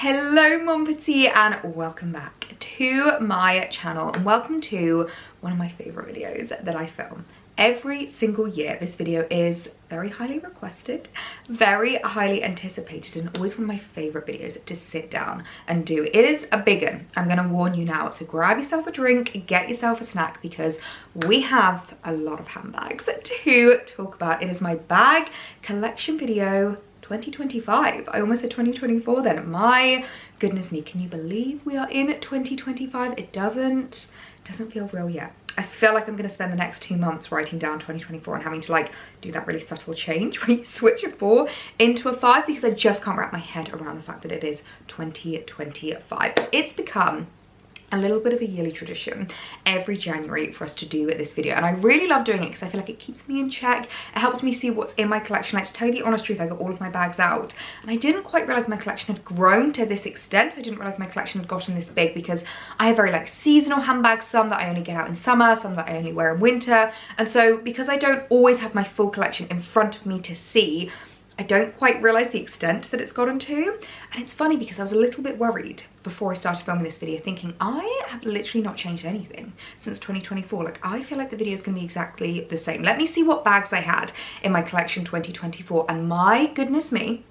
Hello Mon Petite and welcome back to my channel and welcome to one of my favourite videos that I film. Every single year this video is very highly requested, very highly anticipated, and always one of my favourite videos to sit down and do. It is a big one, I'm going to warn you now, so grab yourself a drink, get yourself a snack because we have a lot of handbags to talk about. It is my bag collection video 2025. I almost said 2024 then. My goodness me, can you believe we are in 2025? It doesn't feel real yet. I feel like I'm going to spend the next 2 months writing down 2024 and having to like do that really subtle change where you switch a 4 into a 5 because I just can't wrap my head around the fact that it is 2025. It's become a little bit of a yearly tradition every January for us to do this video, and I really love doing it because I feel like it keeps me in check. It helps me see what's in my collection. Like, to tell you the honest truth, I got all of my bags out and I didn't quite realize my collection had grown to this extent. I didn't realize my collection had gotten this big because I have very like seasonal handbags, some that I only get out in summer, some that I only wear in winter, and so because I don't always have my full collection in front of me to see, I don't quite realise the extent that it's gotten to. And it's funny because I was a little bit worried before I started filming this video, thinking I have literally not changed anything since 2024. Like, I feel like the video is going to be exactly the same. Let me see what bags I had in my collection 2024, and my goodness me,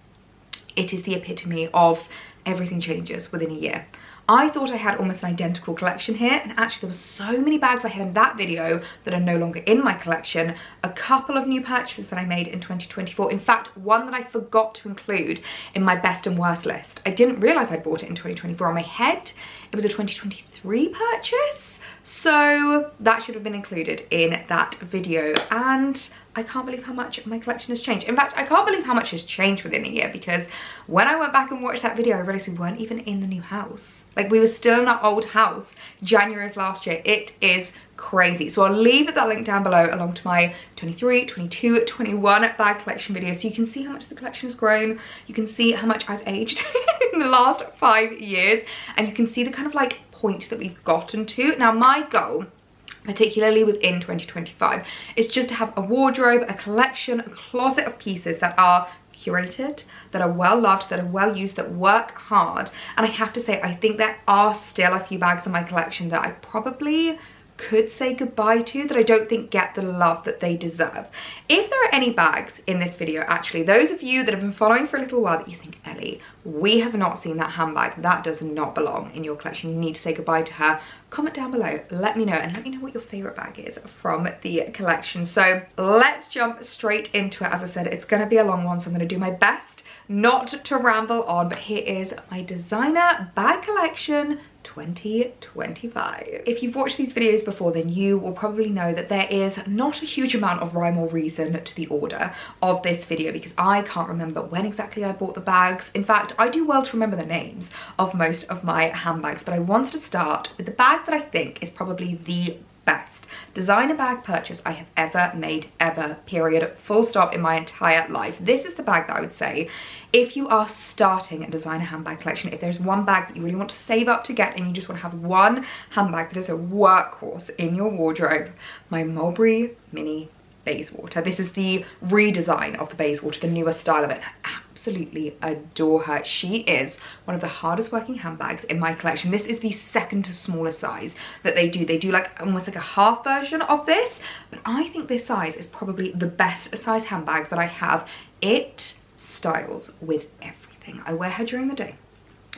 it is the epitome of everything changes within a year. I thought I had almost an identical collection here, and actually there were so many bags I had in that video that are no longer in my collection. A couple of new purchases that I made in 2024. In fact, one that I forgot to include in my best and worst list. I didn't realise I'd bought it in 2024. On my head, it was a 2023 purchase. So that should have been included in that video, and I can't believe how much my collection has changed. In fact, I can't believe how much has changed within a year, because when I went back and watched that video, I realised we weren't even in the new house. Like, we were still in our old house January of last year. It is crazy. So I'll leave that link down below along to my 23, 22, 21 bag collection video, so you can see how much the collection has grown. You can see how much I've aged in the last 5 years, and you can see the kind of like point that we've gotten to. Now, my goal, particularly within 2025, is just to have a wardrobe, a collection, a closet of pieces that are curated, that are well loved, that are well used, that work hard. And I have to say, I think there are still a few bags in my collection that I probably could say goodbye to, that I don't think get the love that they deserve. If there are any bags in this video, actually, those of you that have been following for a little while, that you think, Ellie, we have not seen that handbag, that does not belong in your collection, you need to say goodbye to her, comment down below, let me know, and let me know what your favorite bag is from the collection. So let's jump straight into it. As I said, it's going to be a long one, so I'm going to do my best not to ramble on, but here is my designer bag collection 2025. If you've watched these videos before, then you will probably know that there is not a huge amount of rhyme or reason to the order of this video, because I can't remember when exactly I bought the bags. In fact, I do well to remember the names of most of my handbags, but I wanted to start with the bag that I think is probably the best designer bag purchase I have ever made, ever, period, full stop, in my entire life. This is the bag that I would say, if you are starting a designer handbag collection, if there's one bag that you really want to save up to get and you just want to have one handbag that is a workhorse in your wardrobe, my Mulberry Mini Bayswater. This is the redesign of the Bayswater, the newer style of it. I absolutely adore her. She is one of the hardest working handbags in my collection. This is the second to smallest size that they do. They do like almost like a half version of this, but I think this size is probably the best size handbag that I have. It styles with everything. I wear her during the day,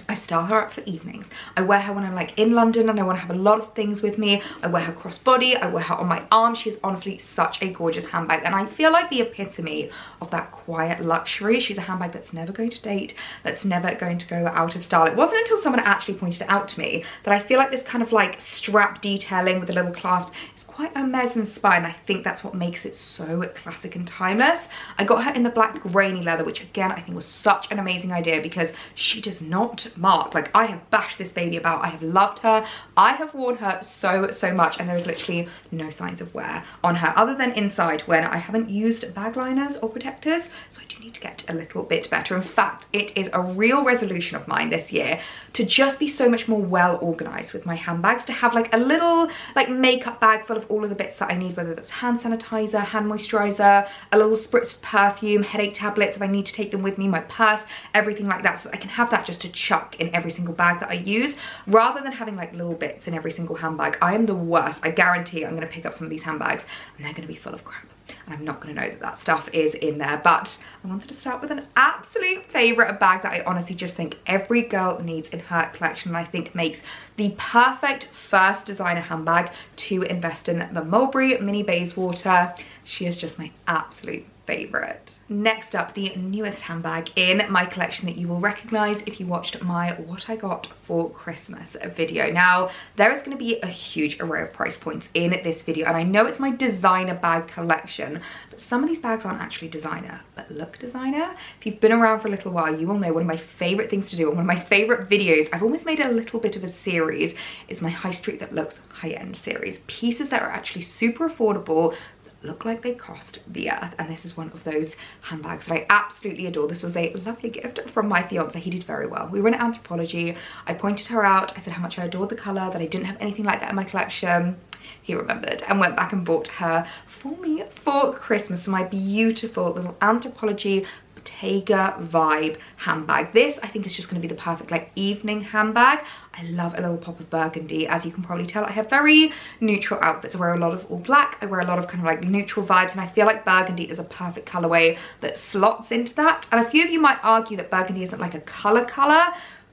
I style her up for evenings, I wear her when I'm like in London and I want to have a lot of things with me, I wear her crossbody, I wear her on my arm. She's honestly such a gorgeous handbag, and I feel like the epitome of that quiet luxury. She's a handbag that's never going to date, that's never going to go out of style. It wasn't until someone actually pointed it out to me that I feel like this kind of like strap detailing with a little clasp is quite a mez inspired, and I think that's what makes it so classic and timeless. I got her in the black grainy leather, which again I think was such an amazing idea because she does not mark. Like, I have bashed this baby about, I have loved her, I have worn her so much, and there's literally no signs of wear on her other than inside when I haven't used bag liners or protectors, so I do need to get a little bit better. In fact, it is a real resolution of mine this year to just be so much more well organized with my handbags, to have like a little like makeup bag full of all of the bits that I need, whether that's hand sanitizer, hand moisturizer, a little spritz of perfume, headache tablets if I need to take them with me, my purse, everything like that, so that I can have that just to chuck in every single bag that I use, rather than having like little bits in every single handbag. I am the worst. I guarantee I'm going to pick up some of these handbags and they're going to be full of crap. And I'm not going to know that that stuff is in there. But I wanted to start with an absolute favourite, a bag that I honestly just think every girl needs in her collection, and I think makes the perfect first designer handbag to invest in, the Mulberry Mini Bayswater. She is just my absolute favourite. Next up, the newest handbag in my collection that you will recognise if you watched my what I got for Christmas video. Now, there is going to be a huge array of price points in this video, and I know it's my designer bag collection, but some of these bags aren't actually designer, but look designer. If you've been around for a little while, you will know one of my favourite things to do, and one of my favourite videos, I've almost made a little bit of a series, is my High Street That Looks High-End series. Pieces that are actually super affordable, look like they cost the earth, and this is one of those handbags that I absolutely adore. This was a lovely gift from my fiance. He did very well. We were in Anthropologie. I pointed her out. I said how much I adored the colour, that I didn't have anything like that in my collection. He remembered and went back and bought her for me for Christmas, my beautiful little Anthropologie Bottega vibe handbag. This I think is just going to be the perfect like evening handbag. I love a little pop of burgundy. As you can probably tell, I have very neutral outfits. I wear a lot of all black, I wear a lot of kind of like neutral vibes, and I feel like burgundy is a perfect colorway that slots into that. And a few of you might argue that burgundy isn't like a color,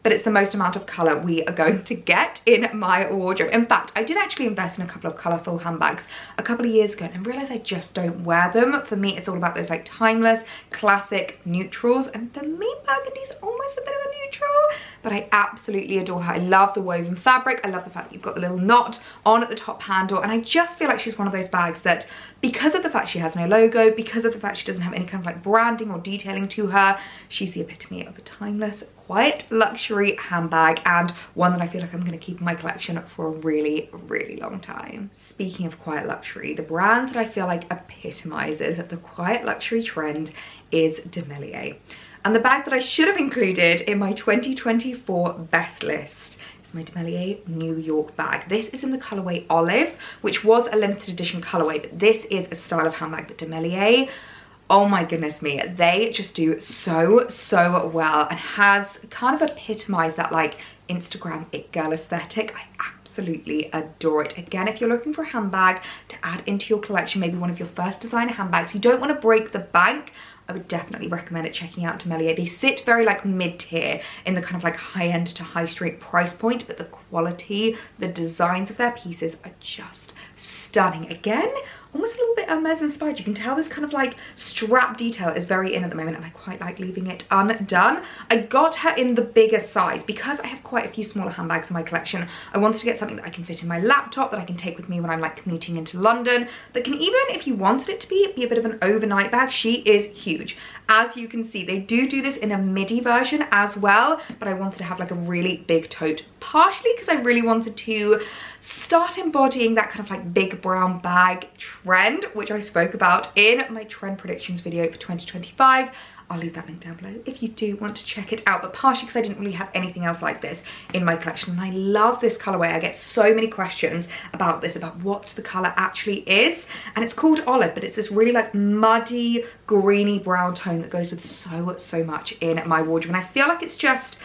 but it's the most amount of colour we are going to get in my wardrobe. In fact, I did actually invest in a couple of colourful handbags a couple of years ago and realised I just don't wear them. For me, it's all about those like timeless, classic neutrals, and for me, burgundy's almost a bit of a neutral, but I absolutely adore her. I love the woven fabric. I love the fact that you've got the little knot on at the top handle, and I just feel like she's one of those bags that, because of the fact she has no logo, because of the fact she doesn't have any kind of like branding or detailing to her, she's the epitome of a timeless, quiet luxury handbag, and one that I feel like I'm going to keep in my collection for a really, really long time. Speaking of quiet luxury, the brand that I feel like epitomizes the quiet luxury trend is Demellier. And the bag that I should have included in my 2024 best list is my Demellier New York bag. This is in the colorway Olive, which was a limited edition colorway, but this is a style of handbag that Demellier, oh my goodness me, they just do so well, and has kind of epitomized that like Instagram it girl aesthetic. I absolutely adore it. Again, if you're looking for a handbag to add into your collection, maybe one of your first designer handbags, you don't want to break the bank, I would definitely recommend it, checking out Demellier. They sit very like mid-tier in the kind of like high-end to high street price point, but the quality, the designs of their pieces are just stunning. Again, almost a little bit Hermes inspired. You can tell this kind of like strap detail is very in at the moment, and I quite like leaving it undone. I got her in the bigger size because I have quite a few smaller handbags in my collection. I wanted to get something that I can fit in my laptop, that I can take with me when I'm like commuting into London, that can, even if you wanted it to be a bit of an overnight bag. She is huge. As you can see, they do this in a midi version as well, but I wanted to have like a really big tote, partially because I really wanted to start embodying that kind of like big brown bag trend, which I spoke about in my trend predictions video for 2025. I'll leave that link down below if you do want to check it out, but partially because I didn't really have anything else like this in my collection, and I love this colorway. I get so many questions about this, about what the color actually is, and it's called Olive, but it's this really like muddy, greeny brown tone that goes with so much in my wardrobe, and I feel like it's just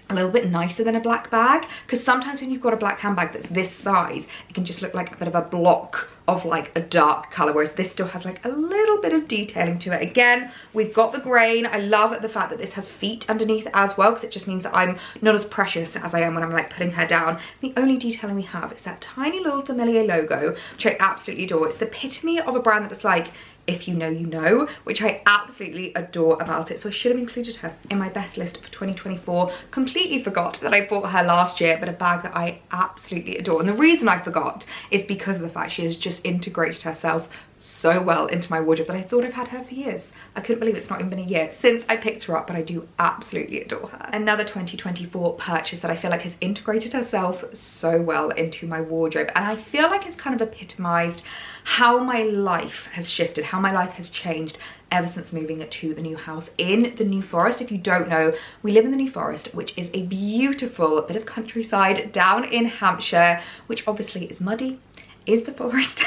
a little bit nicer than a black bag, because sometimes when you've got a black handbag that's this size, it can just look like a bit of a block of like a dark color, whereas this still has like a little bit of detailing to it. Again, we've got the grain. I love the fact that this has feet underneath as well, because it just means that I'm not as precious as I am when I'm like putting her down. The only detailing we have is that tiny little Demellier logo, which I absolutely adore. It's the epitome of a brand that is like, if you know, you know, which I absolutely adore about it. So I should have included her in my best list for 2024. Completely forgot that I bought her last year, but a bag that I absolutely adore. And the reason I forgot is because of the fact she has just integrated herself so well into my wardrobe that I thought I've had her for years. I couldn't believe it's not even been a year since I picked her up, but I do absolutely adore her. Another 2024 purchase that I feel like has integrated herself so well into my wardrobe, and I feel like it's kind of epitomized how my life has shifted, how my life has changed ever since moving to the new house in the New Forest. If you don't know, we live in the New Forest, which is a beautiful bit of countryside down in Hampshire, which obviously is muddy is the forest,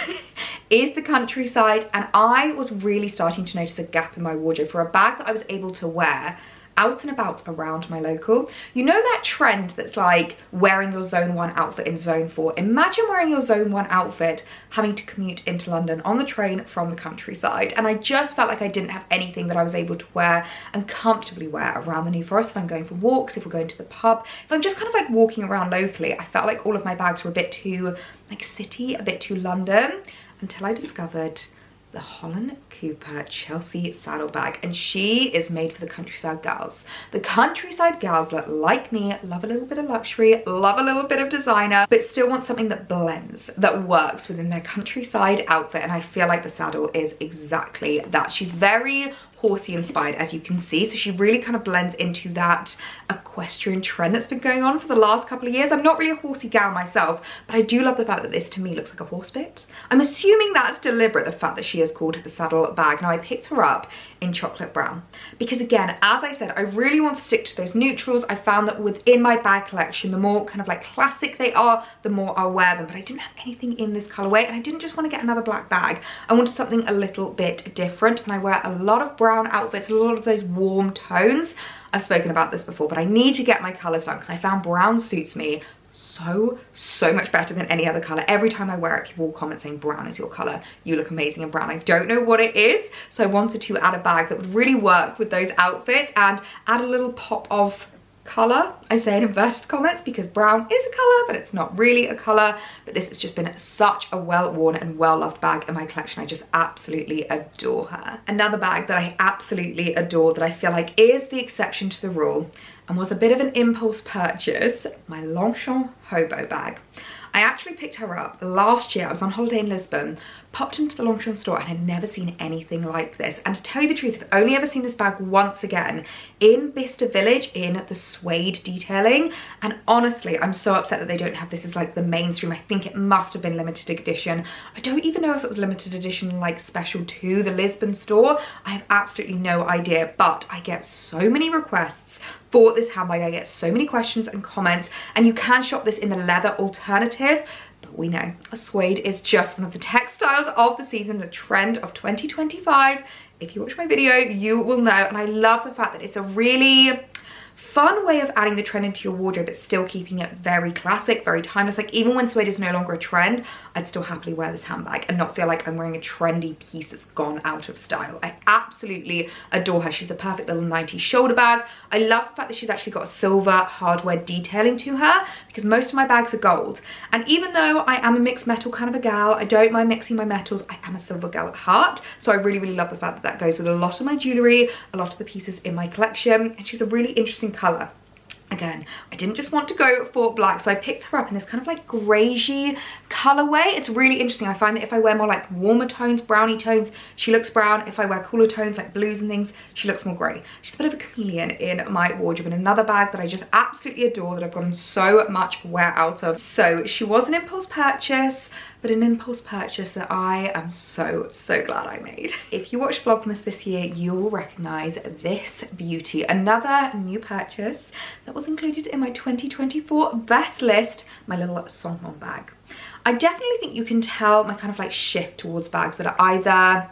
is the countryside, and I was really starting to notice a gap in my wardrobe for a bag that I was able to wear out and about around my local. You know that trend that's like wearing your zone 1 outfit in zone 4? Imagine wearing your zone 1 outfit having to commute into London on the train from the countryside, and I just felt like I didn't have anything that I was able to wear and comfortably wear around the New Forest. If I'm going for walks, if we're going to the pub, if I'm just kind of like walking around locally, I felt like all of my bags were a bit too like city, a bit too London, until I discovered the Holland Cooper Chelsea saddlebag, and she is made for the countryside gals. The countryside gals that, like me, love a little bit of luxury, love a little bit of designer, but still want something that blends, that works within their countryside outfit, and I feel like the saddle is exactly that. She's very horsey inspired, as you can see, so she really kind of blends into that equestrian trend that's been going on for the last couple of years. I'm not really a horsey gal myself, but I do love the fact that this to me looks like a horse bit. I'm assuming that's deliberate, the fact that she is called the saddle bag. Now I picked her up in chocolate brown because, again, as I said, I really want to stick to those neutrals. I found that within my bag collection, the more kind of like classic they are, the more I'll wear them, but I didn't have anything in this colorway, and I didn't just want to get another black bag. I wanted something a little bit different, and I wear a lot of brown outfits, a lot of those warm tones. I've spoken about this before, but I need to get my colors done because I found brown suits me so much better than any other color. Every time I wear it, people will comment saying brown is your color, you look amazing in brown. I don't know what it is, so I wanted to add a bag that would really work with those outfits and add a little pop of color. I say in inverted comments because brown is a color, but it's not really a color. But this has just been such a well-worn and well-loved bag in my collection. I just absolutely adore her. Another bag that I absolutely adore, that I feel like is the exception to the rule and was a bit of an impulse purchase, my Longchamp Hobo bag. I actually picked her up last year. I was on holiday in Lisbon, popped into the Longchamp store, and had never seen anything like this. And to tell you the truth, I've only ever seen this bag once again in Bicester Village in the suede detailing. And honestly, I'm so upset that they don't have this as like the mainstream. I think it must have been limited edition. I don't even know if it was limited edition like special to the Lisbon store. I have absolutely no idea, but I get so many requests for this handbag. I get so many questions and comments, and you can shop this in the leather alternative. But we know a suede is just one of the textiles of the season, the trend of 2025. If you watch my video, you will know. And I love the fact that it's a really fun way of adding the trend into your wardrobe, but still keeping it very classic, very timeless. Like, even when suede is no longer a trend, I'd still happily wear this handbag and not feel like I'm wearing a trendy piece that's gone out of style. I absolutely adore her. She's the perfect little 90s shoulder bag. I love the fact that she's actually got a silver hardware detailing to her, because most of my bags are gold. And even though I am a mixed metal kind of a gal, I don't mind mixing my metals, I am a silver gal at heart. So I really love the fact that that goes with a lot of my jewellery, a lot of the pieces in my collection. And she's a really interesting colour. Again, I didn't just want to go for black, so I picked her up in this kind of like greyish colourway. It's really interesting. I find that if I wear more like warmer tones, browny tones, she looks brown. If I wear cooler tones like blues and things, she looks more grey. She's a bit of a chameleon in my wardrobe, and another bag that I just absolutely adore, that I've gotten so much wear out of. So she was an impulse purchase, but an impulse purchase that I am so glad I made. If you watched Vlogmas this year, you will recognise this beauty. Another new purchase that was included in my 2024 best list, my little Saint bag. I definitely think you can tell my kind of like shift towards bags that are either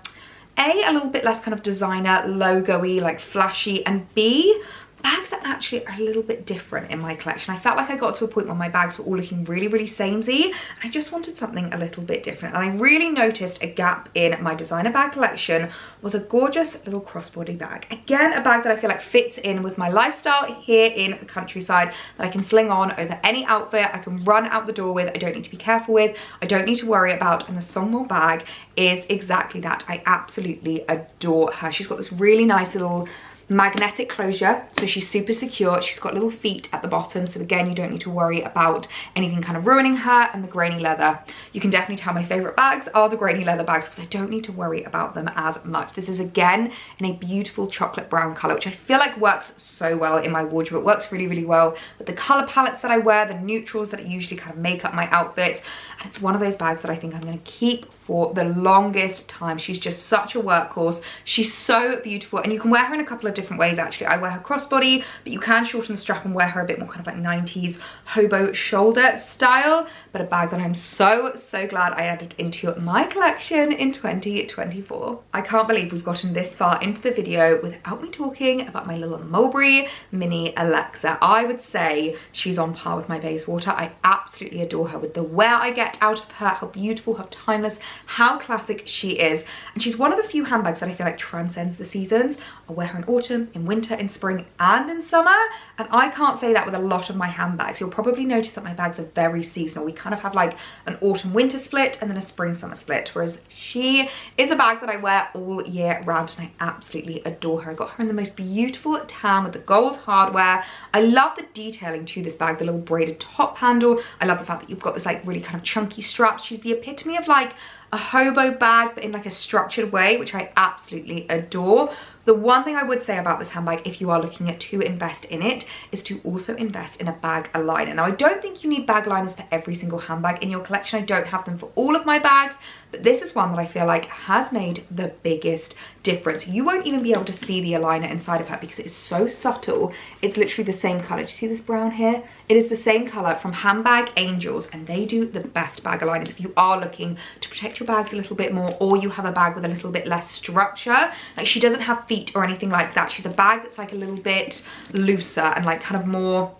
A, a little bit less kind of designer, logo-y, like flashy, and B, bags that actually are a little bit different in my collection. I felt like I got to a point where my bags were all looking really samey, and I just wanted something a little bit different. And I really noticed a gap in my designer bag collection was a gorgeous little crossbody bag. Again, a bag that I feel like fits in with my lifestyle here in the countryside, that I can sling on over any outfit, I can run out the door with, I don't need to be careful with, I don't need to worry about. And the Saint bag is exactly that. I absolutely adore her. She's got this really nice little magnetic closure, so she's super secure. She's got little feet at the bottom, so again, you don't need to worry about anything kind of ruining her. And the grainy leather, you can definitely tell my favorite bags are the grainy leather bags, because I don't need to worry about them as much. This is again in a beautiful chocolate brown color, which I feel like works so well in my wardrobe. It works really well with the color palettes that I wear, the neutrals that usually kind of make up my outfits. And it's one of those bags that I think I'm going to keep for the longest time. She's just such a workhorse. She's so beautiful, and you can wear her in a couple of different ways actually. I wear her crossbody, but you can shorten the strap and wear her a bit more kind of like 90s hobo shoulder style. But a bag that I'm so glad I added into my collection in 2024. I can't believe we've gotten this far into the video without me talking about my little Mulberry Mini Alexa. I would say she's on par with my Bayswater. I absolutely adore her with the wear I get out of her, how beautiful, how timeless, how classic she is. And she's one of the few handbags that I feel like transcends the seasons. I wear her in autumn, in winter, in spring, and in summer. And I can't say that with a lot of my handbags. You'll probably notice that my bags are very seasonal. We kind of have like an autumn winter split and then a spring summer split, whereas she is a bag that I wear all year round, and I absolutely adore her. I got her in the most beautiful tan with the gold hardware. I love the detailing to this bag, the little braided top handle. I love the fact that you've got this like really kind of chunky strap. She's the epitome of like a hobo bag, but in like a structured way, which I absolutely adore. The one thing I would say about this handbag, if you are looking at to invest in it, is to also invest in a bag aligner. Now, I don't think you need bag aligners for every single handbag in your collection. I don't have them for all of my bags, but this is one that I feel like has made the biggest difference. You won't even be able to see the aligner inside of her because it is so subtle. It's literally the same color. Do you see this brown here? It is the same color from Handbag Angels, and they do the best bag aligners if you are looking to protect your bags a little bit more, or you have a bag with a little bit less structure. Like, she doesn't have feet or anything like that. She's a bag that's like a little bit looser and like kind of more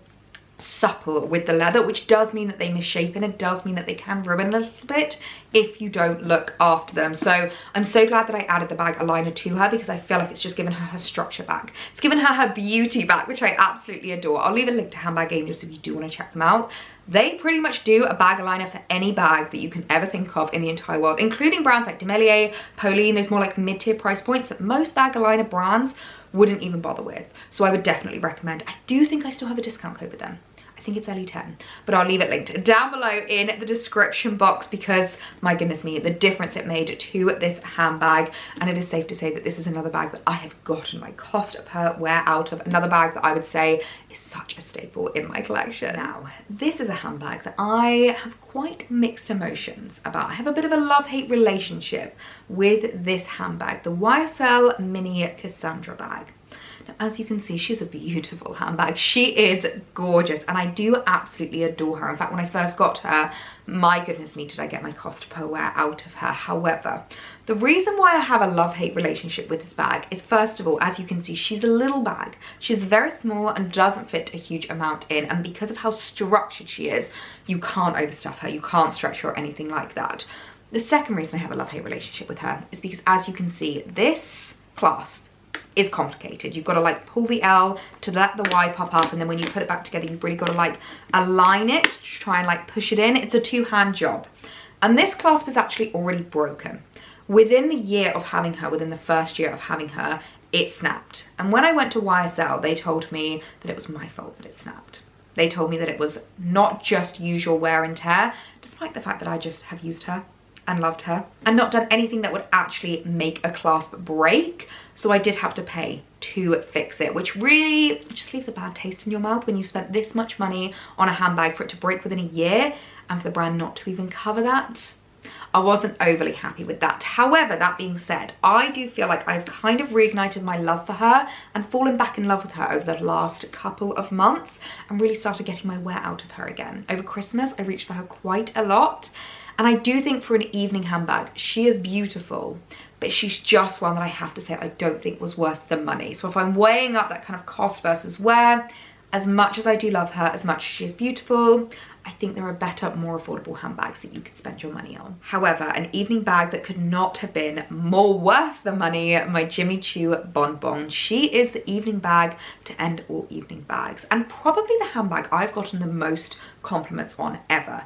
supple with the leather, which does mean that they misshape, and it does mean that they can ruin a little bit if you don't look after them. So I'm so glad that I added the bag aligner to her, because I feel like it's just given her her structure back. It's given her her beauty back, which I absolutely adore. I'll leave a link to Handbag Angels if you do want to check them out. They pretty much do a bag aligner for any bag that you can ever think of in the entire world, including brands like Demellier, Pauline. There's more like mid-tier price points that most bag aligner brands wouldn't even bother with. So I would definitely recommend. I do think I still have a discount code with them. I think it's Ellie10, but I'll leave it linked down below in the description box, because my goodness me, the difference it made to this handbag. And it is safe to say that this is another bag that I have gotten my cost per wear out of. Another bag that I would say is such a staple in my collection. Now, this is a handbag that I have quite mixed emotions about. I have a bit of a love-hate relationship with this handbag, the YSL Mini Cassandra bag. As you can see, she's a beautiful handbag. She is gorgeous, and I do absolutely adore her. In fact, when I first got her, my goodness me, did I get my cost per wear out of her. However, the reason why I have a love-hate relationship with this bag is, first of all, as you can see, she's a little bag. She's very small and doesn't fit a huge amount in, and because of how structured she is, you can't overstuff her, you can't stretch her or anything like that. The second reason I have a love-hate relationship with her is because, as you can see, this clasp is complicated. You've got to like pull the L to let the Y pop up, and then when you put it back together, you've really got to like align it to try and like push it in. It's a two-hand job, and this clasp is actually already broken. Within the year of having her, within the first year of having her, it snapped. And when I went to YSL, they told me that it was my fault that it snapped. They told me that it was not just usual wear and tear, despite the fact that I just have used her and loved her and not done anything that would actually make a clasp break. So I did have to pay to fix it, which really just leaves a bad taste in your mouth when you spent this much money on a handbag for it to break within a year and for the brand not to even cover that. I wasn't overly happy with that. However, that being said, I do feel like I've kind of reignited my love for her and fallen back in love with her over the last couple of months and really started getting my wear out of her again. Over Christmas, I reached for her quite a lot. And I do think for an evening handbag, she is beautiful, but she's just one that I have to say I don't think was worth the money. So if I'm weighing up that kind of cost versus wear, as much as I do love her, as much as she is beautiful, I think there are better, more affordable handbags that you could spend your money on. However, an evening bag that could not have been more worth the money, my Jimmy Choo Bonbon. She is the evening bag to end all evening bags, and probably the handbag I've gotten the most compliments on ever.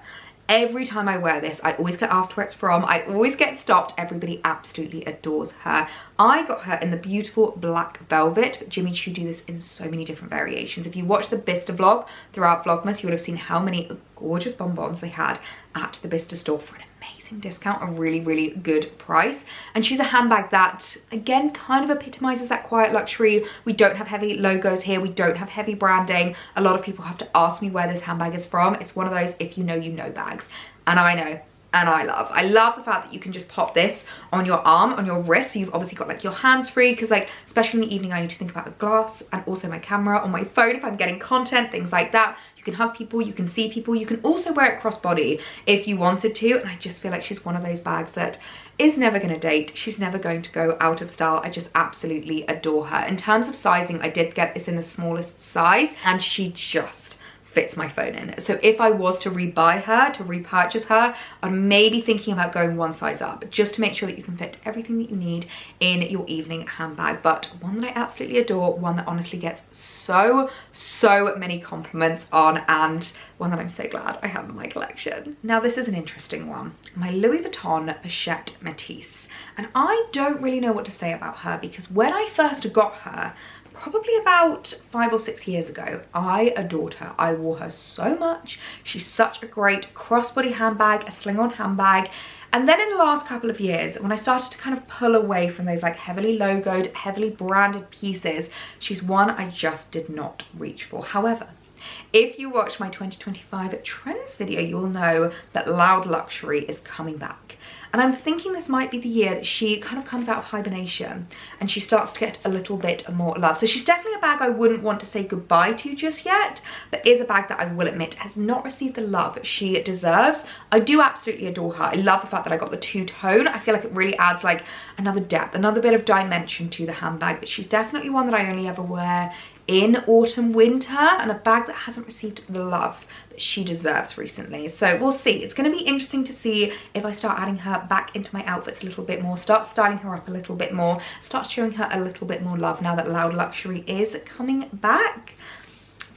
Every time I wear this, I always get asked where it's from. I always get stopped. Everybody absolutely adores her. I got her in the beautiful black velvet, but Jimmy Choo do this in so many different variations. If you watch the Bicester vlog throughout Vlogmas, you would have seen how many gorgeous bonbons they had at the Bicester store for an amazing discount, a really, really good price. And she's a handbag that, again, kind of epitomizes that quiet luxury. We don't have heavy logos here. We don't have heavy branding. A lot of people have to ask me where this handbag is from. It's one of those if you know bags. And I know and I love the fact that you can just pop this on your arm, on your wrist, so you've obviously got like your hands free, because like especially in the evening I need to think about the glass and also my camera on my phone if I'm getting content, things like that. You can hug people, you can see people, you can also wear it crossbody if you wanted to, and I just feel like she's one of those bags that is never going to date. She's never going to go out of style. I just absolutely adore her. In terms of sizing, I did get this in the smallest size, and she just fits my phone in. So if I was to rebuy her, to repurchase her, I'm maybe thinking about going one size up, just to make sure that you can fit everything that you need in your evening handbag. But one that I absolutely adore, one that honestly gets so many compliments on, and one that I'm so glad I have in my collection. Now this is an interesting one, my Louis Vuitton Pochette Métis, and I don't really know what to say about her, because when I first got her, probably about 5 or 6 years ago, I adored her. I wore her so much. She's such a great crossbody handbag, a sling-on handbag. And then in the last couple of years, when I started to kind of pull away from those like heavily logoed, heavily branded pieces, she's one I just did not reach for. However, if you watch my 2025 trends video, you will know that Loud Luxury is coming back. And I'm thinking this might be the year that she kind of comes out of hibernation and she starts to get a little bit more love. So she's definitely a bag I wouldn't want to say goodbye to just yet, but is a bag that I will admit has not received the love she deserves. I do absolutely adore her. I love the fact that I got the two-tone. I feel like it really adds like another depth, another bit of dimension to the handbag, but she's definitely one that I only ever wear in autumn winter, and a bag that hasn't received the love that she deserves recently. So we'll see. It's going to be interesting to see if I start adding her back into my outfits a little bit more, start styling her up a little bit more, start showing her a little bit more love now that Loud Luxury is coming back.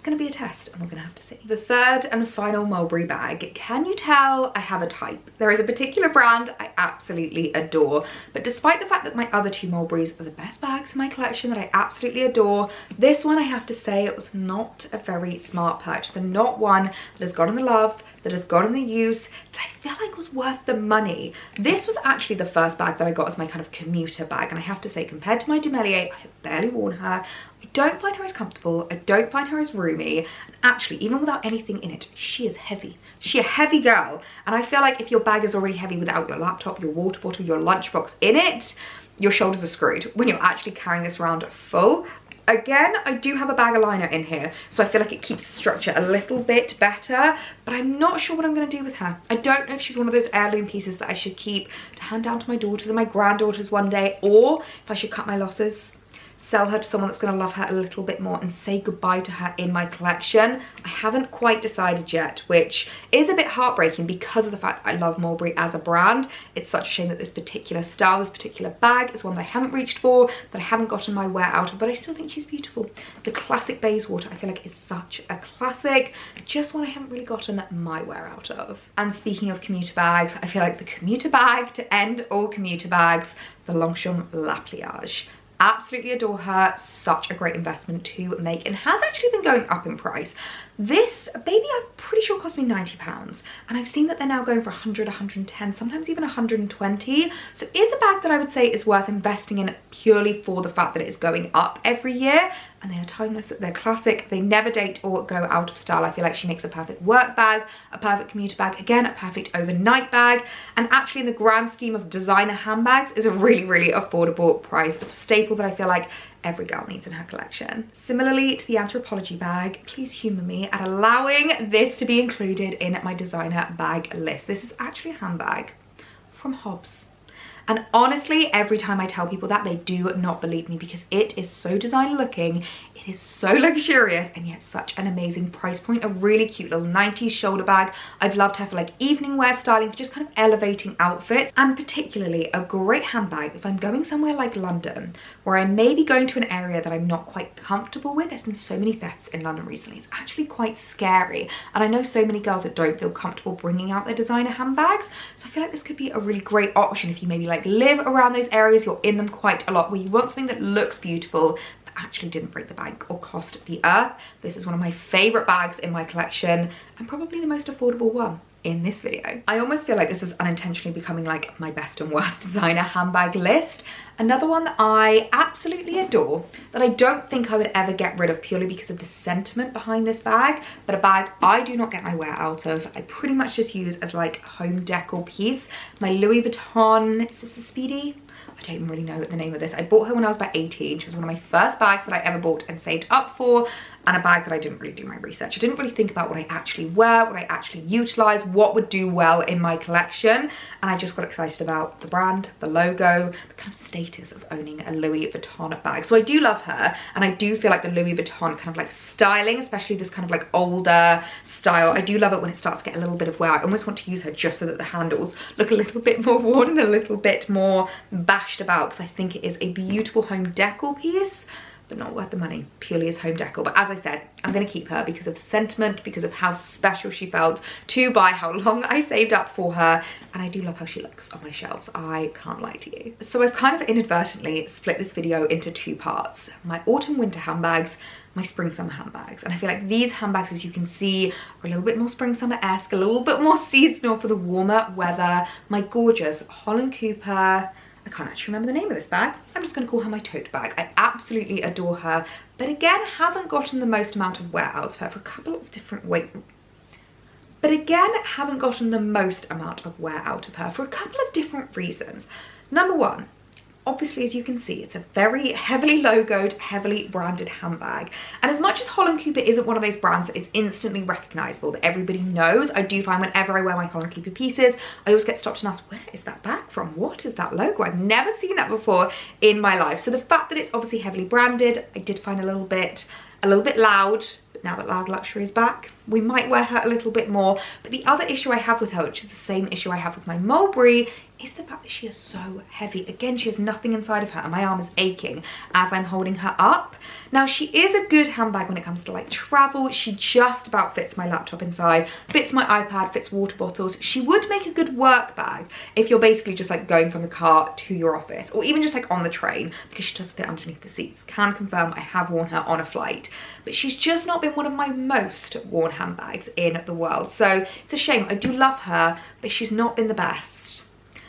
Going to be a test, and we're going to have to see. The third and final Mulberry bag. Can you tell I have a type? There is a particular brand I absolutely adore, but despite the fact that my other two Mulberries are the best bags in my collection that I absolutely adore, this one I have to say it was not a very smart purchase, and not one that has gotten the love, that has gotten the use, that I feel like was worth the money. This was actually the first bag that I got as my kind of commuter bag, and I have to say, compared to my Demelier, I have barely worn her. I don't find her as comfortable, I don't find her as roomy, and actually, even without anything in it, she is heavy. She's a heavy girl, and I feel like if your bag is already heavy without your laptop, your water bottle, your lunchbox in it, your shoulders are screwed when you're actually carrying this around full. Again, I do have a bag aligner in here, so I feel like it keeps the structure a little bit better, but I'm not sure what I'm going to do with her. I don't know if she's one of those heirloom pieces that I should keep to hand down to my daughters and my granddaughters one day, or if I should cut my losses, sell her to someone that's going to love her a little bit more, and say goodbye to her in my collection. I haven't quite decided yet, which is a bit heartbreaking because of the fact that I love Mulberry as a brand. It's such a shame that this particular style, this particular bag is one that I haven't reached for, that I haven't gotten my wear out of, but I still think she's beautiful. The classic Bayswater I feel like is such a classic, just one I haven't really gotten my wear out of. And speaking of commuter bags, I feel like the commuter bag to end all commuter bags, the Longchamp La Pliage. Absolutely adore her, such a great investment to make, and has actually been going up in price. This baby I'm pretty sure cost me £90, and I've seen that they're now going for 100, 110, sometimes even 120. So it is a bag that I would say is worth investing in purely for the fact that it is going up every year, and they are timeless, they're classic, they never date or go out of style. I feel like she makes a perfect work bag, a perfect commuter bag, again a perfect overnight bag, and actually in the grand scheme of designer handbags is a really affordable price. It's a staple that I feel like every girl needs in her collection. Similarly to the Anthropologie bag, please humour me at allowing this to be included in my designer bag list. This is actually a handbag from Hobbs. And honestly, every time I tell people that, they do not believe me, because it is so designer looking, it is so luxurious, and yet such an amazing price point. A really cute little 90s shoulder bag. I've loved her for like evening wear styling, for just kind of elevating outfits, and particularly a great handbag if I'm going somewhere like London, where I may be going to an area that I'm not quite comfortable with. There's been so many thefts in London recently. It's actually quite scary, and I know so many girls that don't feel comfortable bringing out their designer handbags, so I feel like this could be a really great option if you maybe like live around those areas, you're in them quite a lot, where you want something that looks beautiful but actually didn't break the bank or cost the earth. This is one of my favorite bags in my collection, and probably the most affordable one. in this video. I almost feel like this is unintentionally becoming like my best and worst designer handbag list. Another one that I absolutely adore, that I don't think I would ever get rid of purely because of the sentiment behind this bag, but a bag I do not get my wear out of. I pretty much just use as like home decor piece. My Louis Vuitton, is this the Speedy? I don't even really know the name of this. I bought her when I was about 18. She was one of my first bags that I ever bought and saved up for, and a bag that I didn't really do my research. I didn't really think about what I actually wear, what I actually utilize, what would do well in my collection, and I just got excited about the brand, the logo, the kind of status of owning a Louis Vuitton bag. So I do love her, and I do feel like the Louis Vuitton kind of like styling, especially this kind of like older style, I do love it when it starts to get a little bit of wear. I almost want to use her just so that the handles look a little bit more worn and a little bit more bashed about, because I think it is a beautiful home decor piece, but not worth the money purely as home decor. But as I said, I'm going to keep her because of the sentiment, because of how special she felt to buy, how long I saved up for her, and I do love how she looks on my shelves. I can't lie to you. So I've kind of inadvertently split this video into two parts: my autumn winter handbags, my spring summer handbags. And I feel like these handbags, as you can see, are a little bit more spring summer-esque, a little bit more seasonal for the warmer weather. My gorgeous Holland Cooper, I can't actually remember the name of this bag. I'm just going to call her my tote bag. I absolutely adore her, but again, haven't gotten the most amount of wear out of her for a couple of different reasons. Number one, obviously, as you can see, it's a very heavily logoed, heavily branded handbag. And as much as Holland Cooper isn't one of those brands that is instantly recognizable, that everybody knows, I do find whenever I wear my Holland Cooper pieces, I always get stopped and asked, where is that bag from? What is that logo? I've never seen that before in my life. So the fact that it's obviously heavily branded, I did find a little bit loud. But now that Loud Luxury is back, we might wear her a little bit more. But the other issue I have with her, which is the same issue I have with my Mulberry, is the fact that she is so heavy. Again, she has nothing inside of her, and my arm is aching as I'm holding her up. Now, she is a good handbag when it comes to like travel. She just about fits my laptop inside, fits my iPad, fits water bottles. She would make a good work bag if you're basically just like going from the car to your office, or even just like on the train, because she does fit underneath the seats. Can confirm I have worn her on a flight, but she's just not been one of my most worn handbags in the world. So it's a shame. I do love her, but she's not been the best.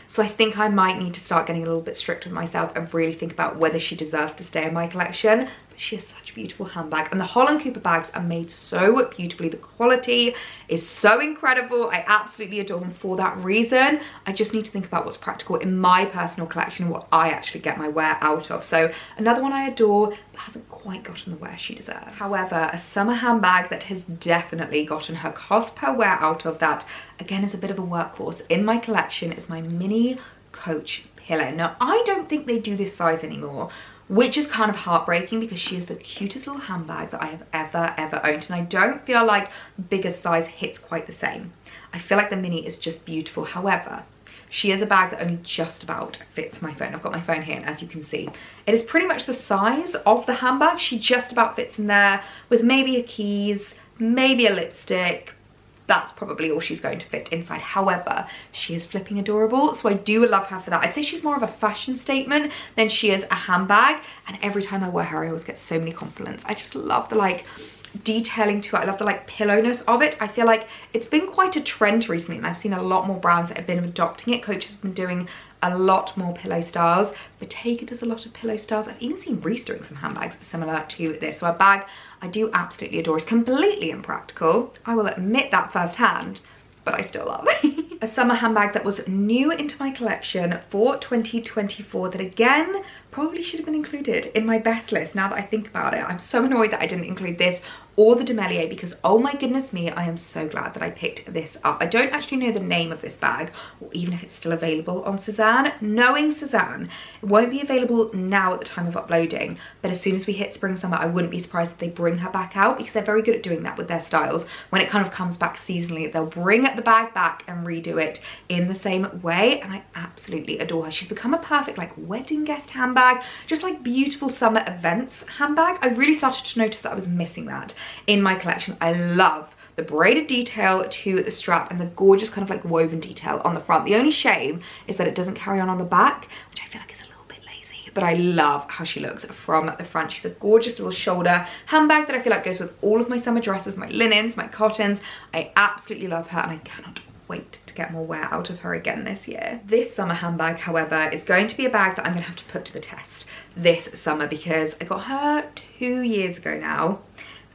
So I think I might need to start getting a little bit strict with myself and really think about whether she deserves to stay in my collection. But she is such a beautiful handbag, and the Holland Cooper bags are made so beautifully. The quality is so incredible. I absolutely adore them for that reason. I just need to think about what's practical in my personal collection and what I actually get my wear out of. So another one I adore, but hasn't quite gotten the wear she deserves. However, a summer handbag that has definitely gotten her cost per wear out of, that again is a bit of a workhorse in my collection, is my mini Coach pillow. Now, I don't think they do this size anymore, which is kind of heartbreaking, because she is the cutest little handbag that I have ever owned, and I don't feel like bigger size hits quite the same. I feel like the mini is just beautiful. However, she is a bag that only just about fits my phone. I've got my phone here, and as you can see, it is pretty much the size of the handbag. She just about fits in there with maybe a keys, maybe a lipstick. That's probably all she's going to fit inside. However, she is flipping adorable, so I do love her for that. I'd say she's more of a fashion statement than she is a handbag, and every time I wear her, I always get so many compliments. I just love the like detailing to it. I love the like pillowness of it. I feel like it's been quite a trend recently, and I've seen a lot more brands that have been adopting it. Coach has been doing a lot more pillow styles. Bottega does a lot of pillow styles. I've even seen Reese doing some handbags similar to this. So a bag I do absolutely adore. It's completely impractical, I will admit that firsthand, but I still love. A summer handbag that was new into my collection for 2024 that again probably should have been included in my best list. Now that I think about it, I'm so annoyed that I didn't include this or the Demellier, because oh my goodness me, I am so glad that I picked this up. I don't actually know the name of this bag, or even if it's still available on Suzanne. Knowing Suzanne, it won't be available now at the time of uploading, but as soon as we hit spring summer, I wouldn't be surprised if they bring her back out, because they're very good at doing that with their styles. When it kind of comes back seasonally, they'll bring the bag back and redo it in the same way, and I absolutely adore her. She's become a perfect like wedding guest handbag, just like beautiful summer events handbag. I really started to notice that I was missing that in my collection. I love the braided detail to the strap and the gorgeous kind of like woven detail on the front. The only shame is that it doesn't carry on the back, which I feel like is a little bit lazy, but I love how she looks from the front. She's a gorgeous little shoulder handbag that I feel like goes with all of my summer dresses, my linens, my cottons. I absolutely love her, and I cannot wait to get more wear out of her again this year. This summer handbag, however, is going to be a bag that I'm gonna have to put to the test this summer because I got her 2 years ago now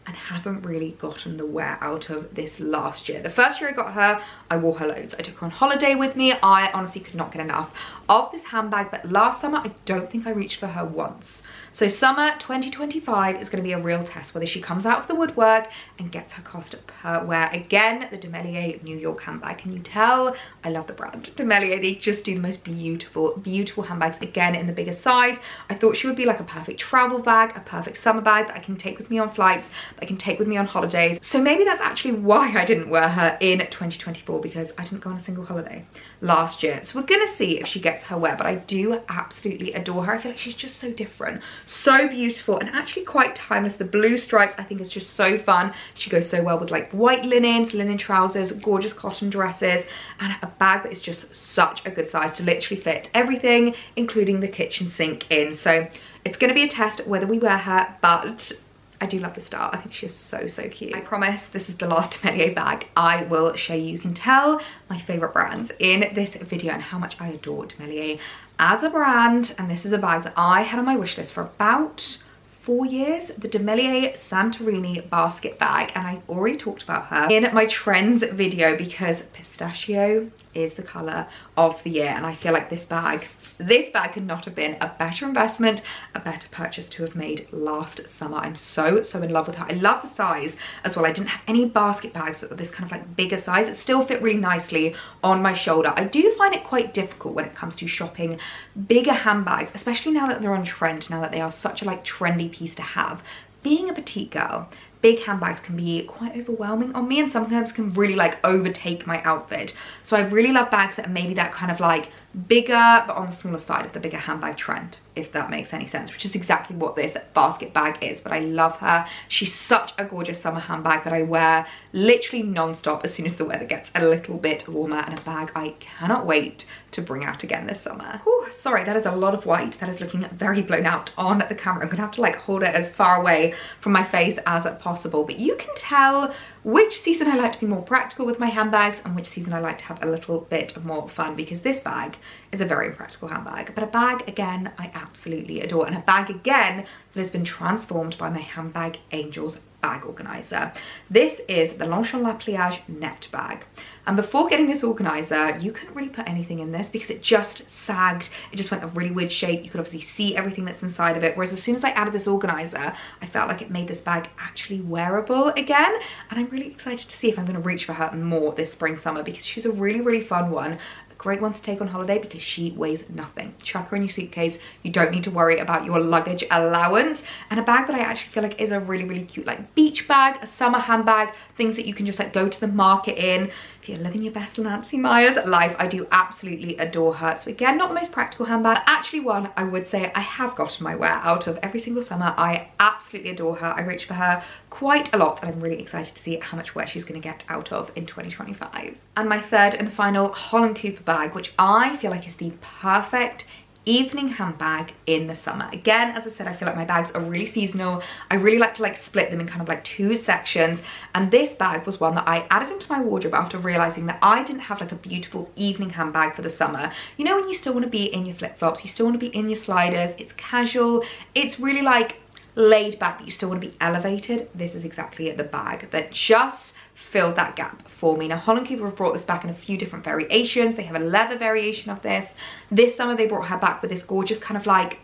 and haven't really gotten the wear out of this last year. The first year I got her, I wore her loads. I took her on holiday with me. I honestly could not get enough of this handbag, but last summer I don't think I reached for her once. So summer 2025 is going to be a real test whether she comes out of the woodwork and gets her cost per wear. Again, the Demellier New York handbag. Can you tell? I love the brand. Demellier, they just do the most beautiful, beautiful handbags, again in the bigger size. I thought she would be like a perfect travel bag, a perfect summer bag that I can take with me on flights, that I can take with me on holidays. So maybe that's actually why I didn't wear her in 2024, because I didn't go on a single holiday last year. So we're gonna see if she gets her wear, but I do absolutely adore her. I feel like she's just so different, so beautiful, and actually quite timeless. The blue stripes I think is just so fun. She goes so well with like white linens, linen trousers, gorgeous cotton dresses, and a bag that is just such a good size to literally fit everything, including the kitchen sink in. So it's gonna be a test whether we wear her, but I do love the style. I think she is so, so cute. I promise this is the last Demellier bag I will show you. You can tell my favorite brands in this video and how much I adore Demellier as a brand. And this is a bag that I had on my wish list for about 4 years, the Demellier Santorini basket bag, and I've already talked about her in my trends video because pistachio is the color of the year, and I feel like this bag could not have been a better investment, a better purchase to have made last summer. I'm so, so in love with her. I love the size as well. I didn't have any basket bags that were this kind of like bigger size. It still fit really nicely on my shoulder. I do find it quite difficult when it comes to shopping bigger handbags, especially now that they're on trend, now that they are such a like trendy piece to have. Being a petite girl, big handbags can be quite overwhelming on me and sometimes can really like overtake my outfit. So I really love bags that are maybe that kind of like bigger but on the smaller side of the bigger handbag trend, if that makes any sense, which is exactly what this basket bag is. But I love her. She's such a gorgeous summer handbag that I wear literally non-stop as soon as the weather gets a little bit warmer, and a bag I cannot wait to bring out again this summer. Whew, sorry, that is a lot of white. That is looking very blown out on the camera. I'm gonna have to like hold it as far away from my face as possible, but you can tell which season I like to be more practical with my handbags and which season I like to have a little bit of more fun, because this bag is a very impractical handbag, but a bag again I absolutely adore, and a bag again that has been transformed by my Handbag Angels bag organizer. This is the Longchamp La Pliage net bag, and before getting this organizer you couldn't really put anything in this because it just sagged. It just went a really weird shape. You could obviously see everything that's inside of it, whereas as soon as I added this organizer I felt like it made this bag actually wearable again, and I'm really excited to see if I'm going to reach for her more this spring summer, because she's a really, really fun one. Great one to take on holiday because she weighs nothing. Chuck her in your suitcase. You don't need to worry about your luggage allowance. And a bag that I actually feel like is a really, really cute like beach bag, a summer handbag, things that you can just like go to the market in. If you're living your best Nancy Meyers life, I do absolutely adore her. So again, not the most practical handbag, but actually one I would say I have gotten my wear out of every single summer. I absolutely adore her. I reach for her quite a lot, and I'm really excited to see how much wear she's going to get out of in 2025. And my third and final Holland Cooper bag, which I feel like is the perfect evening handbag in the summer. Again, as I said, I feel like my bags are really seasonal. I really like to like split them in kind of like 2 sections, and this bag was one that I added into my wardrobe after realizing that I didn't have like a beautiful evening handbag for the summer. You know, when you still want to be in your flip-flops, you still want to be in your sliders, it's casual, it's really like laid back, but you still want to be elevated. This is exactly the bag that just filled that gap for me. Now Holland Cooper have brought this back in a few different variations. They have a leather variation of this. This summer they brought her back with this gorgeous kind of like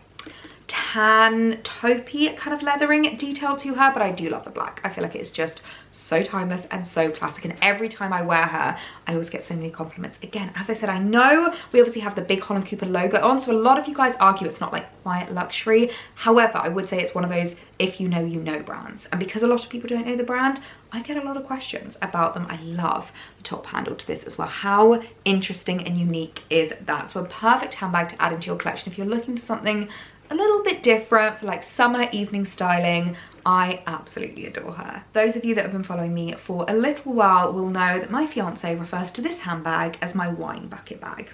tan taupey kind of leathering detail to her, but I do love the black. I feel like it's just so timeless and so classic, and every time I wear her I always get so many compliments. Again, as I said, I know we obviously have the big Holland Cooper logo on, so a lot of you guys argue it's not like quiet luxury. However, I would say it's one of those if you know you know brands, and because a lot of people don't know the brand, I get a lot of questions about them. I love the top handle to this as well. How interesting and unique is that? So a perfect handbag to add into your collection if you're looking for something a little bit different for like summer evening styling. I absolutely adore her. Those of you that have been following me for a little while will know that my fiance refers to this handbag as my wine bucket bag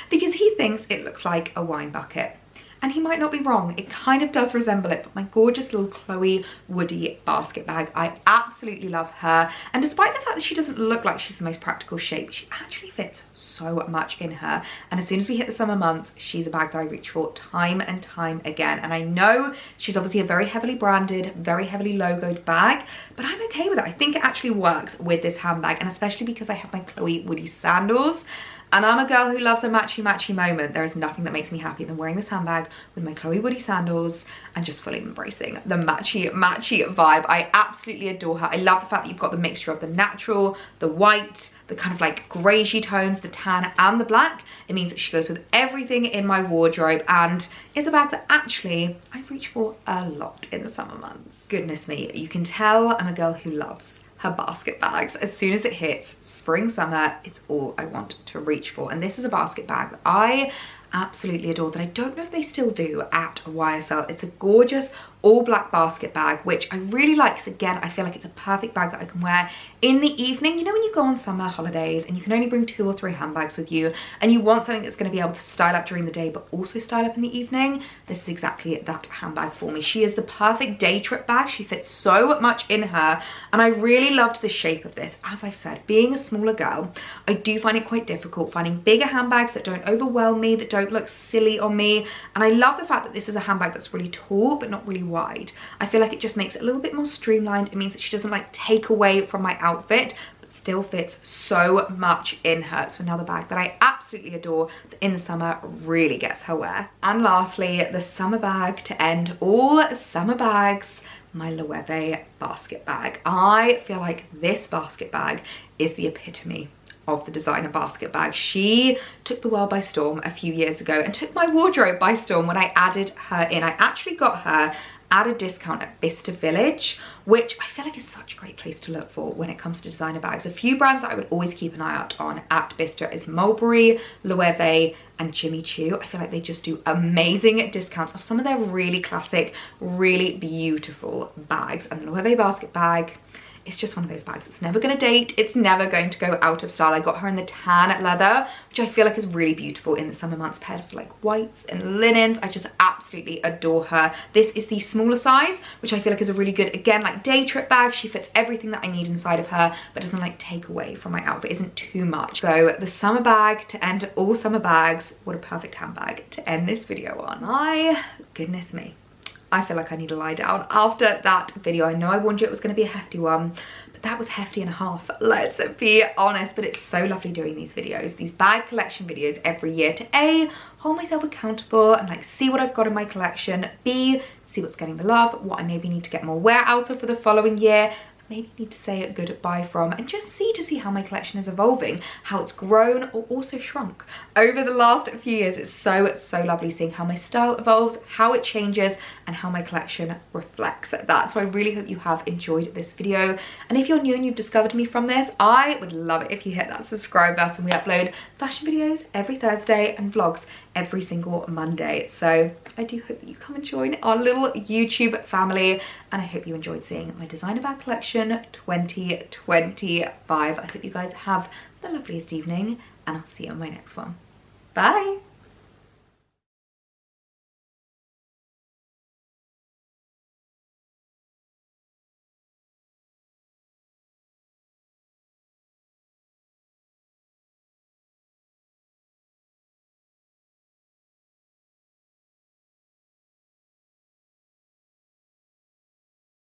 because he thinks it looks like a wine bucket. and he might not be wrong, it kind of does resemble it, but my gorgeous little Chloe Woody basket bag. I absolutely love her, and despite the fact that she doesn't look like she's the most practical shape, she actually fits so much in her. And as soon as we hit the summer months, she's a bag that I reach for time and time again. And I know she's obviously a very heavily branded, very heavily logoed bag, but I'm okay with it. I think it actually works with this handbag, and especially because I have my Chloe Woody sandals. And I'm a girl who loves a matchy moment. There is nothing that makes me happier than wearing this handbag with my Chloe Woody sandals and just fully embracing the matchy vibe. I absolutely adore her. I love the fact that you've got the mixture of the natural, the white, the kind of like greyish tones, the tan and the black. It means that she goes with everything in my wardrobe and is a bag that actually I reach for a lot in the summer months. Goodness me, you can tell I'm a girl who loves her basket bags. As soon as it hits spring, summer, it's all I want to reach for. And this is a basket bag that I absolutely adore, that I don't know if they still do at YSL. It's a gorgeous all black basket bag, which I really like, because again, I feel like it's a perfect bag that I can wear in the evening. You know, when you go on summer holidays and you can only bring 2 or 3 handbags with you, and you want something that's going to be able to style up during the day but also style up in the evening, this is exactly that handbag for me. She is the perfect day trip bag. She fits so much in her, and I really loved the shape of this. As I've said, being a smaller girl, I do find it quite difficult finding bigger handbags that don't overwhelm me, that don't look silly on me. And I love the fact that this is a handbag that's really tall but not really wide. I feel like it just makes it a little bit more streamlined. It means that she doesn't like take away from my outfit, but still fits so much in her. So another bag that I absolutely adore, that in the summer really gets her wear. And lastly, the summer bag to end all summer bags, my Loewe basket bag. I feel like this basket bag is the epitome of the designer basket bag. She took the world by storm a few years ago and took my wardrobe by storm when I added her in. I actually got her at a discount at Bicester Village, which I feel like is such a great place to look for when it comes to designer bags. A few brands that I would always keep an eye out on at Bicester is Mulberry, Loewe and Jimmy Choo. I feel like they just do amazing discounts of some of their really classic, really beautiful bags. And the Loewe basket bag, it's just one of those bags. It's never gonna date. It's never going to go out of style. I got her in the tan leather, which I feel like is really beautiful in the summer months, paired with like whites and linens. I just absolutely adore her. This is the smaller size, which I feel like is a really good, again, like day trip bag. She fits everything that I need inside of her, but doesn't like take away from my outfit, isn't too much. So the summer bag to end all summer bags. What a perfect handbag to end this video on. My goodness me. I feel like I need to lie down after that video. I know I warned you it was going to be a hefty one, but that was hefty and a half, let's be honest. But it's so lovely doing these videos, these bag collection videos every year, to A, hold myself accountable and like see what I've got in my collection, B, see what's getting the love, what I maybe need to get more wear out of for the following year, maybe need to say a goodbye from, and just see how my collection is evolving, how it's grown or also shrunk over the last few years. It's so lovely seeing how my style evolves, how it changes, and how my collection reflects that. So I really hope you have enjoyed this video, and if you're new and you've discovered me from this, I would love it if you hit that subscribe button. We upload fashion videos every Thursday and vlogs every single Monday. So I do hope that you come and join our little YouTube family, and I hope you enjoyed seeing my designer bag collection 2025. I hope you guys have the loveliest evening, and I'll see you on my next one. Bye.